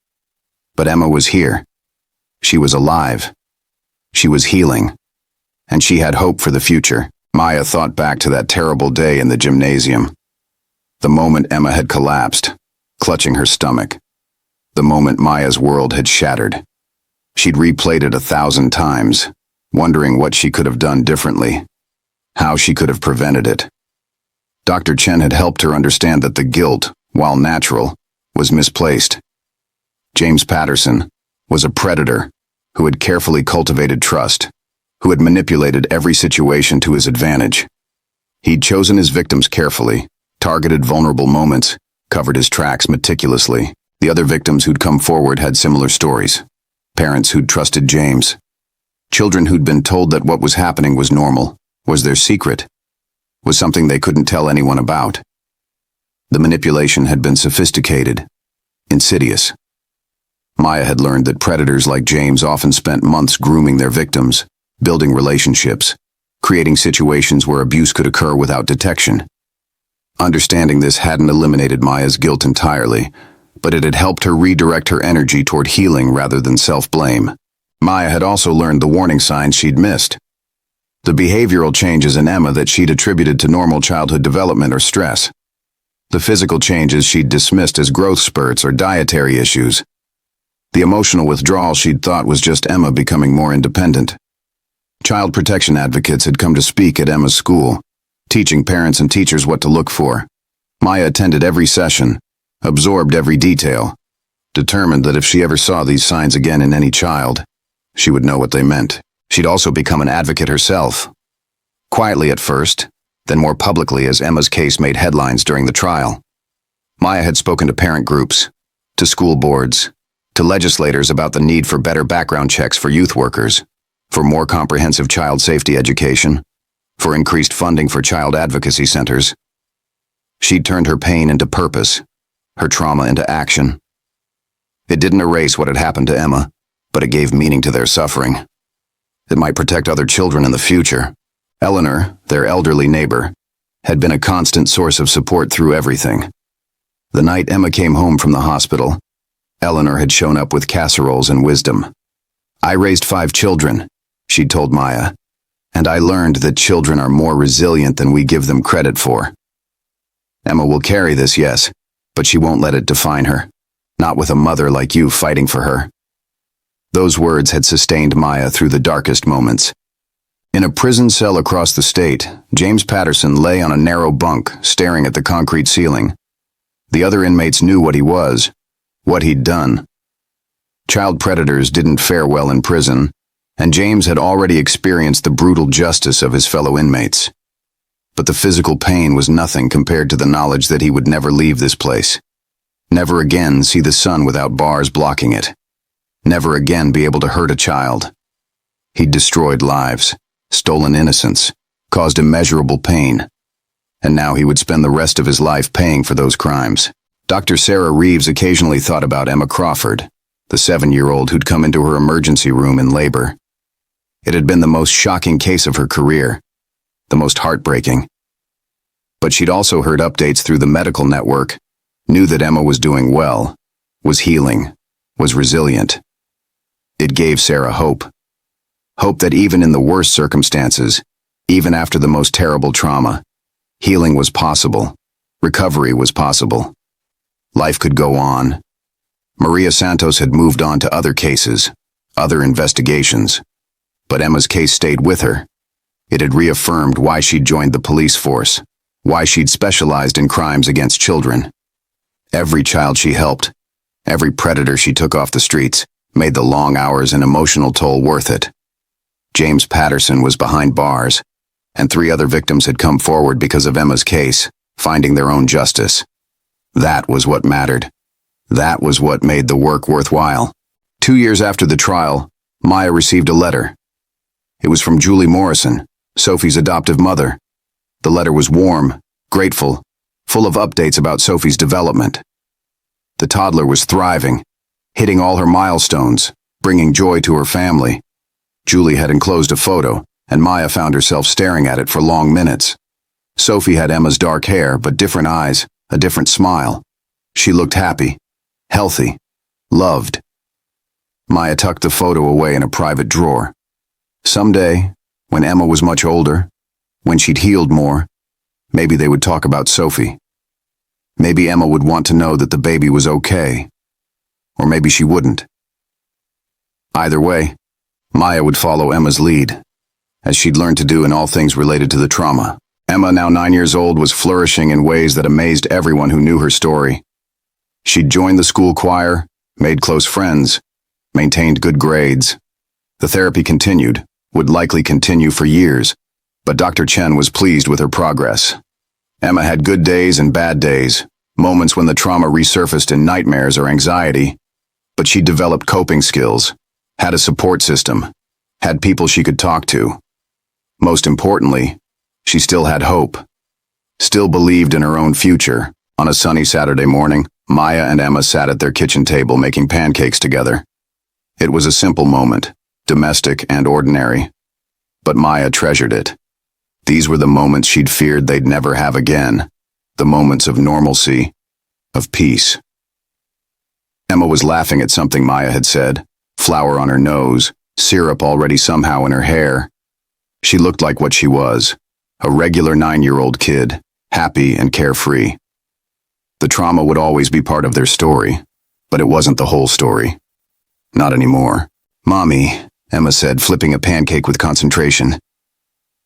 But Emma was here. She was alive. She was healing. And she had hope for the future. Maya thought back to that terrible day in the gymnasium. The moment Emma had collapsed, clutching her stomach. The moment Maya's world had shattered. She'd replayed it 1,000 times, wondering what she could have done differently, how she could have prevented it. Dr. Chen had helped her understand that the guilt, while natural, was misplaced. James Patterson was a predator who had carefully cultivated trust, who had manipulated every situation to his advantage. He'd chosen his victims carefully, targeted vulnerable moments, covered his tracks meticulously. The other victims who'd come forward had similar stories. Parents who'd trusted James. Children who'd been told that what was happening was normal, was their secret, was something they couldn't tell anyone about. The manipulation had been sophisticated, insidious. Maya had learned that predators like James often spent months grooming their victims, building relationships, creating situations where abuse could occur without detection. Understanding this hadn't eliminated Maya's guilt entirely, but it had helped her redirect her energy toward healing rather than self-blame. Maya had also learned the warning signs she'd missed. The behavioral changes in Emma that she'd attributed to normal childhood development or stress. The physical changes she'd dismissed as growth spurts or dietary issues. The emotional withdrawal she'd thought was just Emma becoming more independent. Child protection advocates had come to speak at Emma's school, teaching parents and teachers what to look for. Maya attended every session, absorbed every detail, determined that if she ever saw these signs again in any child, she would know what they meant. She'd also become an advocate herself. Quietly at first, then more publicly as Emma's case made headlines during the trial. Maya had spoken to parent groups, to school boards, to legislators about the need for better background checks for youth workers, for more comprehensive child safety education, for increased funding for child advocacy centers. She'd turned her pain into purpose, her trauma into action. It didn't erase what had happened to Emma, but it gave meaning to their suffering. It might protect other children in the future. Eleanor, their elderly neighbor, had been a constant source of support through everything. The night Emma came home from the hospital, Eleanor had shown up with casseroles and wisdom. "I raised 5 children," she'd told Maya, "and I learned that children are more resilient than we give them credit for. Emma will carry this, yes, but she won't let it define her. Not with a mother like you fighting for her." Those words had sustained Maya through the darkest moments. In a prison cell across the state, James Patterson lay on a narrow bunk, staring at the concrete ceiling. The other inmates knew what he was, what he'd done. Child predators didn't fare well in prison, and James had already experienced the brutal justice of his fellow inmates. But the physical pain was nothing compared to the knowledge that he would never leave this place. Never again see the sun without bars blocking it. Never again be able to hurt a child. He'd destroyed lives, stolen innocence, caused immeasurable pain. And now he would spend the rest of his life paying for those crimes. Dr. Sarah Reeves occasionally thought about Emma Crawford, the 7-year-old who'd come into her emergency room in labor. It had been the most shocking case of her career, the most heartbreaking. But she'd also heard updates through the medical network, knew that Emma was doing well, was healing, was resilient. It gave Sarah hope. Hope that even in the worst circumstances, even after the most terrible trauma, healing was possible, recovery was possible. Life could go on. Maria Santos had moved on to other cases, other investigations. But Emma's case stayed with her. It had reaffirmed why she'd joined the police force, why she'd specialized in crimes against children. Every child she helped, every predator she took off the streets, made the long hours and emotional toll worth it. James Patterson was behind bars, and 3 other victims had come forward because of Emma's case, finding their own justice. That was what mattered. That was what made the work worthwhile. 2 years after the trial, Maya received a letter. It was from Julie Morrison, Sophie's adoptive mother. The letter was warm, grateful, full of updates about Sophie's development. The toddler was thriving, hitting all her milestones, bringing joy to her family. Julie had enclosed a photo, and Maya found herself staring at it for long minutes. Sophie had Emma's dark hair, but different eyes, a different smile. She looked happy, healthy, loved. Maya tucked the photo away in a private drawer. Someday, when Emma was much older, when she'd healed more, maybe they would talk about Sophie. Maybe Emma would want to know that the baby was okay. Or maybe she wouldn't. Either way, Maya would follow Emma's lead, as she'd learned to do in all things related to the trauma. Emma, now 9 years old, was flourishing in ways that amazed everyone who knew her story. She'd joined the school choir, made close friends, maintained good grades. The therapy continued, would likely continue for years, but Dr. Chen was pleased with her progress. Emma had good days and bad days, moments when the trauma resurfaced in nightmares or anxiety, but she developed coping skills, had a support system, had people she could talk to. Most importantly, she still had hope, still believed in her own future. On a sunny Saturday morning, Maya and Emma sat at their kitchen table making pancakes together. It was a simple moment, domestic and ordinary, but Maya treasured it. These were the moments she'd feared they'd never have again, the moments of normalcy, of peace. Emma was laughing at something Maya had said. Flour on her nose, syrup already somehow in her hair. She looked like what she was, a regular 9-year-old kid, happy and carefree. The trauma would always be part of their story, but it wasn't the whole story. Not anymore. "Mommy," Emma said, flipping a pancake with concentration.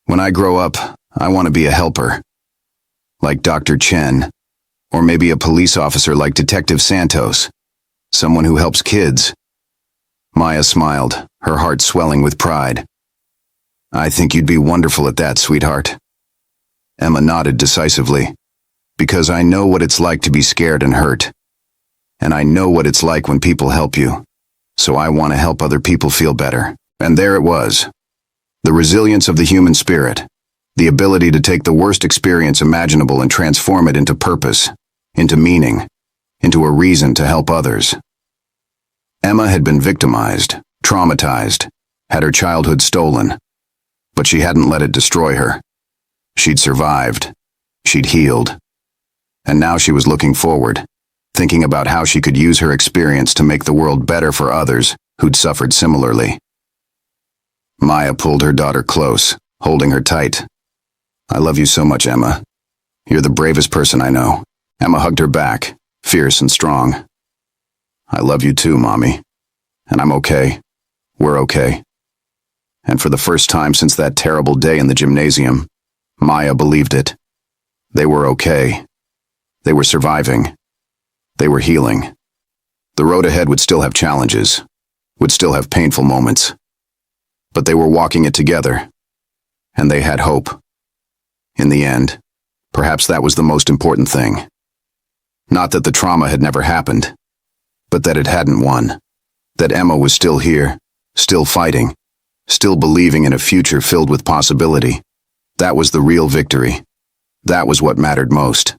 "When I grow up, I want to be a helper. Like Dr. Chen, or maybe a police officer like Detective Santos. Someone who helps kids." Maya smiled, her heart swelling with pride. "I think you'd be wonderful at that, sweetheart." Emma nodded decisively. "Because I know what it's like to be scared and hurt. And I know what it's like when people help you. So I want to help other people feel better." And there it was. The resilience of the human spirit. The ability to take the worst experience imaginable and transform it into purpose, into meaning, into a reason to help others. Emma had been victimized, traumatized, had her childhood stolen. But she hadn't let it destroy her. She'd survived. She'd healed. And now she was looking forward, thinking about how she could use her experience to make the world better for others who'd suffered similarly. Maya pulled her daughter close, holding her tight. "I love you so much, Emma. You're the bravest person I know." Emma hugged her back, fierce and strong. "I love you too, Mommy. And I'm okay. We're okay." And for the first time since that terrible day in the gymnasium, Maya believed it. They were okay. They were surviving. They were healing. The road ahead would still have challenges, would still have painful moments. But they were walking it together. And they had hope. In the end, perhaps that was the most important thing. Not that the trauma had never happened, but that it hadn't won. That Emma was still here, still fighting, still believing in a future filled with possibility. That was the real victory. That was what mattered most.